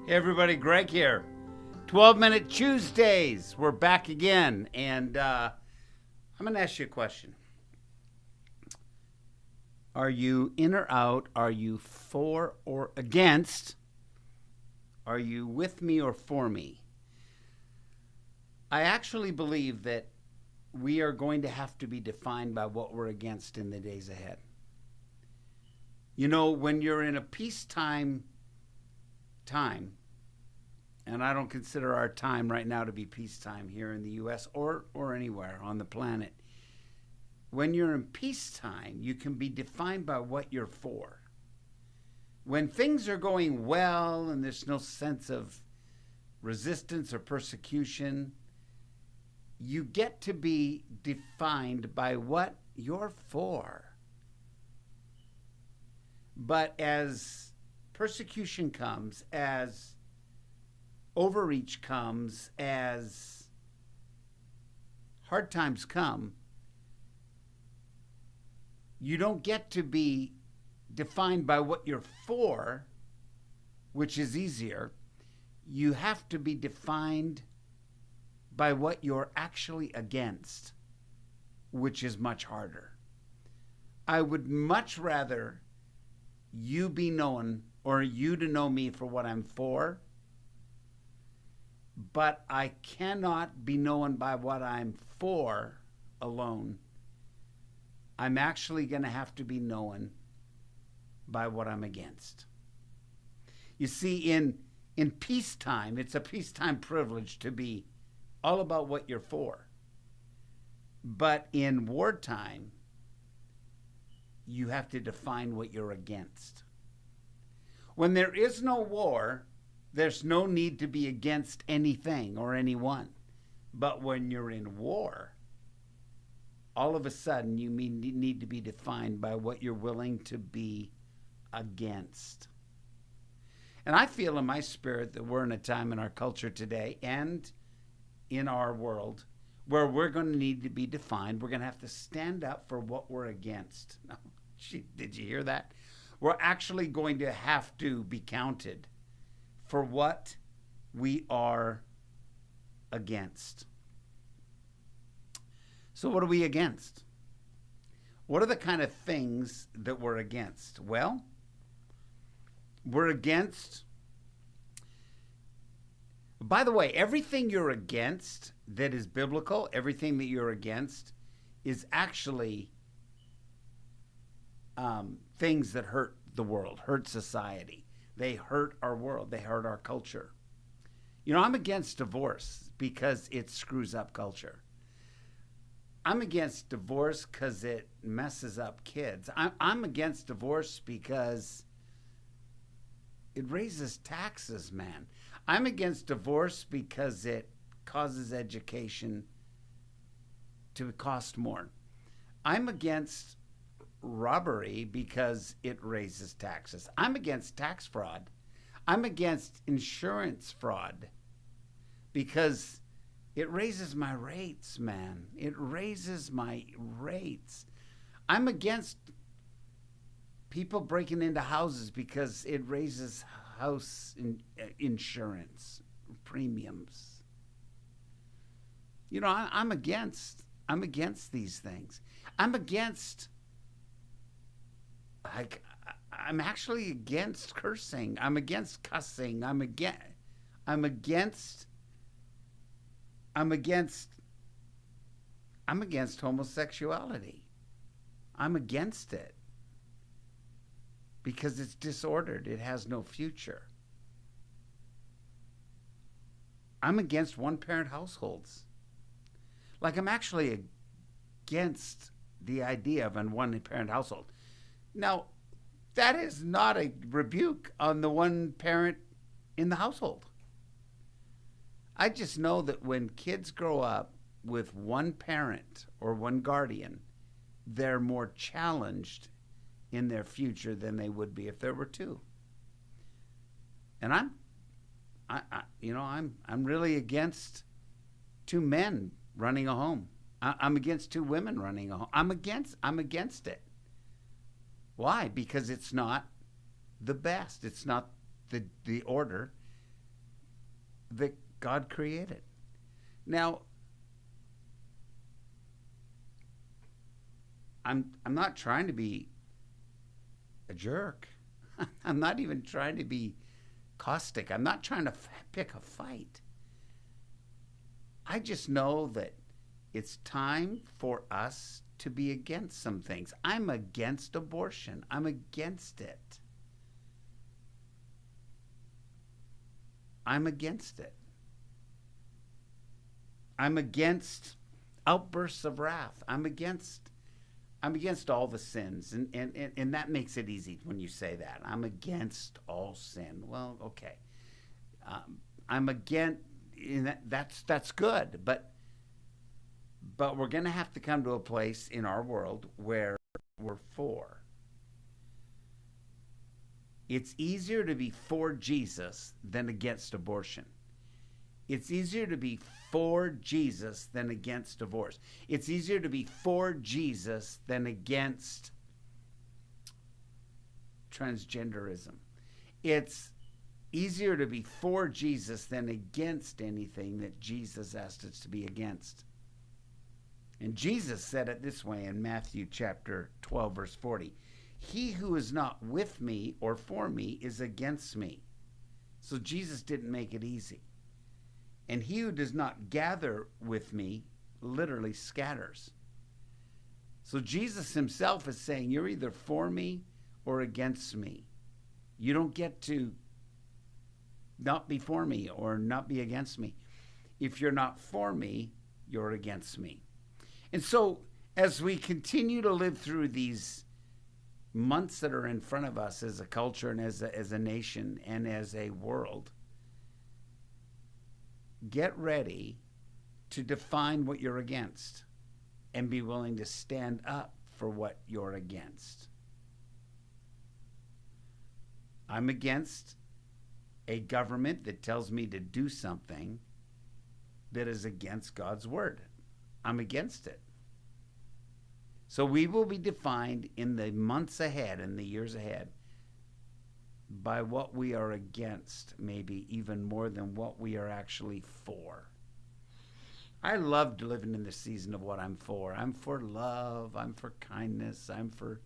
Hey everybody, Greg here. 12-minute Tuesdays. We're back again, and I'm going to ask you a question. Are you in or out? Are you for or against? Are you with me or for me? I actually believe that we are going to have to be defined by what we're against in the days ahead. You know, when you're in a peacetime time, and I don't consider our time right now to be peacetime here in the U.S. or anywhere on the planet. When you're in peacetime, you can be defined by what you're for. When things are going well and there's no sense of resistance or persecution, you get to be defined by what you're for. But as persecution comes, as overreach comes, as hard times come, you don't get to be defined by what you're for, which is easier. You have to be defined by what you're actually against, which is much harder. I would much rather you be known or you to know me for what I'm for, but I cannot be known by what I'm for alone. I'm actually going to have to be known by what I'm against. You see, in peacetime, it's a peacetime privilege to be all about what you're for. But in wartime, you have to define what you're against. When there is no war, there's no need to be against anything or anyone. But when you're in war, all of a sudden you need to be defined by what you're willing to be against. And I feel in my spirit that we're in a time in our culture today and in our world where we're going to need to be defined. We're going to have to stand up for what we're against. Now, did you hear that? We're actually going to have to be counted for what we are against. So what are we against? What are the kind of things that we're against? Well, we're against, by the way, everything you're against that is biblical, everything that you're against is actually things that hurt the world, hurt society. They hurt our world. They hurt our culture. You know, I'm against divorce because it screws up culture. I'm against divorce because it messes up kids. I'm against divorce because it raises taxes, man. I'm against divorce because it causes education to cost more. I'm against robbery because it raises taxes. I'm against tax fraud. I'm against insurance fraud because it raises my rates, man. It raises my rates. I'm against people breaking into houses because it raises house insurance premiums. You know, I'm against these things. I'm actually against cursing. I'm against cussing. I'm against homosexuality. I'm against it because it's disordered. It has no future. I'm against one-parent households. Like, I'm actually against the idea of a one-parent household. Now, that is not a rebuke on the one parent in the household. I just know that when kids grow up with one parent or one guardian, they're more challenged in their future than they would be if there were two. And I'm really against two men running a home. I'm against two women running a home. I'm against it. Why? Because it's not the best. It's not the order. that God created. Now, I'm not trying to be a jerk. I'm not even trying to be caustic. I'm not trying to pick a fight. I just know that it's time for us to be against some things. I'm against abortion. I'm against it. I'm against it. I'm against outbursts of wrath. I'm against all the sins. And that makes it easy when you say that. I'm against all sin. Well, okay. I'm against, that's good. But we're going to have to come to a place in our world where we're for. It's easier to be for Jesus than against abortion. It's easier to be for Jesus than against divorce. It's easier to be for Jesus than against transgenderism. It's easier to be for Jesus than against anything that Jesus asked us to be against. And Jesus said it this way in Matthew chapter 12, verse 40. He who is not with me or for me is against me. So Jesus didn't make it easy. And he who does not gather with me literally scatters. So Jesus himself is saying, you're either for me or against me. You don't get to not be for me or not be against me. If you're not for me, you're against me. And so as we continue to live through these months that are in front of us as a culture and as a nation and as a world, get ready to define what you're against and be willing to stand up for what you're against. I'm against a government that tells me to do something that is against God's word. I'm against it. So we will be defined in the months ahead and the years ahead by what we are against, maybe even more than what we are actually for. I loved living in the season of what I'm for. I'm for love. I'm for kindness. I'm for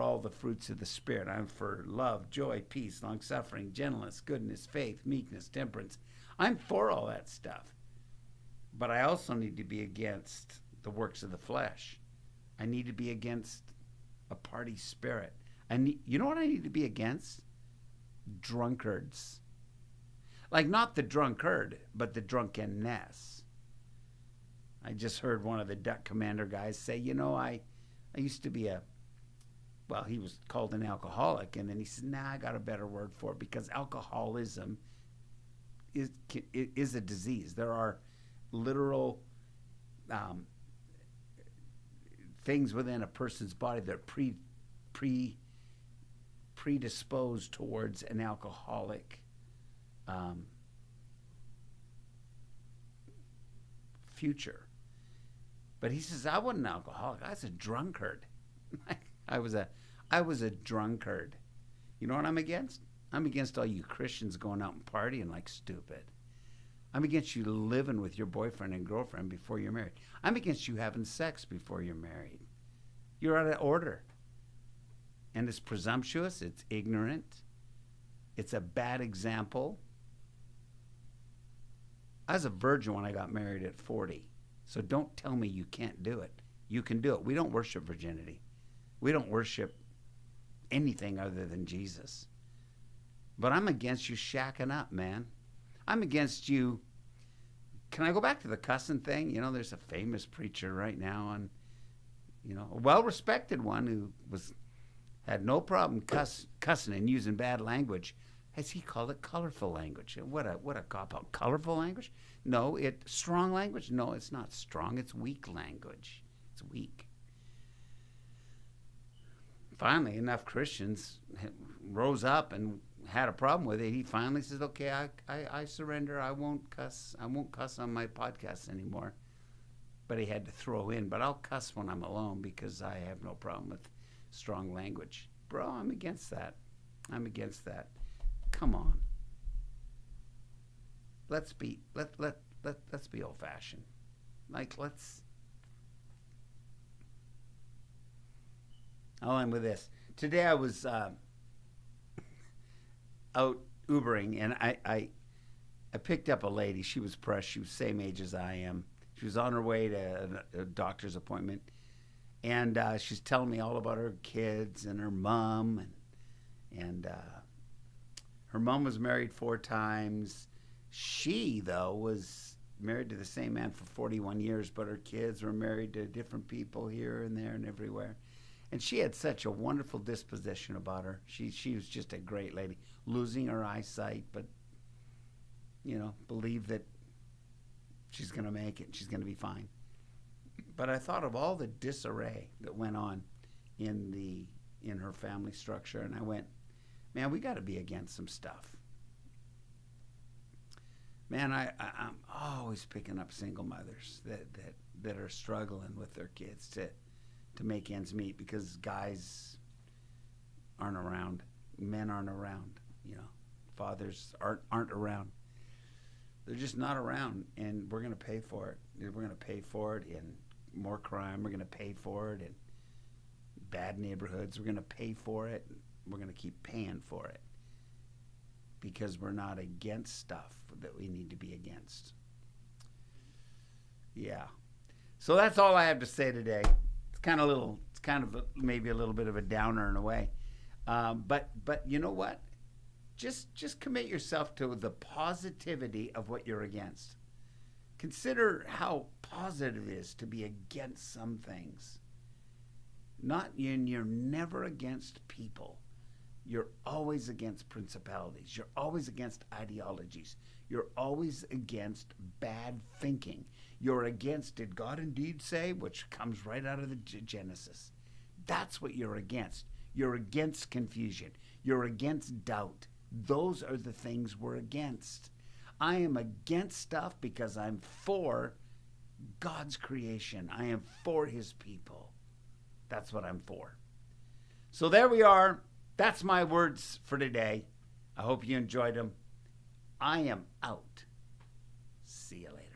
all the fruits of the Spirit. I'm for love, joy, peace, long-suffering, gentleness, goodness, faith, meekness, temperance. I'm for all that stuff. But I also need to be against the works of the flesh. I need to be against a party spirit. You know what I need to be against? Drunkards. Like not the drunkard, but the drunkenness. I just heard one of the Duck Commander guys say, I used to be he was called an alcoholic, and then he said, I got a better word for it, because alcoholism is a disease. There are literal things within a person's body that are predisposed towards an alcoholic future. But he says, I wasn't an alcoholic. I was a drunkard. I was a drunkard. You know what I'm against? I'm against all you Christians going out and partying like stupid. I'm against you living with your boyfriend and girlfriend before you're married. I'm against you having sex before you're married. You're out of order. And it's presumptuous. It's ignorant. It's a bad example. I was a virgin when I got married at 40. So don't tell me you can't do it. You can do it. We don't worship virginity. We don't worship anything other than Jesus. But I'm against you shacking up, man. I'm against you. Can I go back to the cussing thing? There's a famous preacher right now on, a well-respected one who had no problem cussing and using bad language. As he called it, colorful language. What a cop-out. Colorful language? No. Strong language? No, it's not strong. It's weak language. It's weak. Finally, enough Christians rose up and had a problem with it. He finally says, okay, I surrender. I won't cuss on my podcast anymore. But he had to throw in, but I'll cuss when I'm alone because I have no problem with strong language. Bro, I'm against that. Come on. let's be let's be old fashioned. Like let's. I'll end with this. Today I was out Ubering, and I picked up a lady. She was pressed. She was the same age as I am. She was on her way to a doctor's appointment, and she's telling me all about her kids and her mom, and her mom was married 4 times. She, though, was married to the same man for 41 years, but her kids were married to different people here and there and everywhere. And she had such a wonderful disposition about her. She was just a great lady, losing her eyesight, but, believe that she's going to make it. She's going to be fine. But I thought of all the disarray that went on in her family structure, and I went, man, we got to be against some stuff. Man, I'm always picking up single mothers that are struggling with their kids to make ends meet because guys aren't around, men aren't around, fathers aren't around. They're just not around, and we're going to pay for it. We're going to pay for it in more crime. We're going to pay for it in bad neighborhoods. We're going to pay for it. We're going to keep paying for it because we're not against stuff that we need to be against. Yeah. So that's all I have to say today. It's kind of maybe a little bit of a downer in a way. But you know what? Just commit yourself to the positivity of what you're against. Consider how positive it is to be against some things. You're never against people. You're always against principalities. You're always against ideologies. You're always against bad thinking. You're against, did God indeed say, which comes right out of the Genesis. That's what you're against. You're against confusion. You're against doubt. Those are the things we're against. I am against stuff because I'm for God's creation. I am for his people. That's what I'm for. So there we are. That's my words for today. I hope you enjoyed them. I am out. See you later.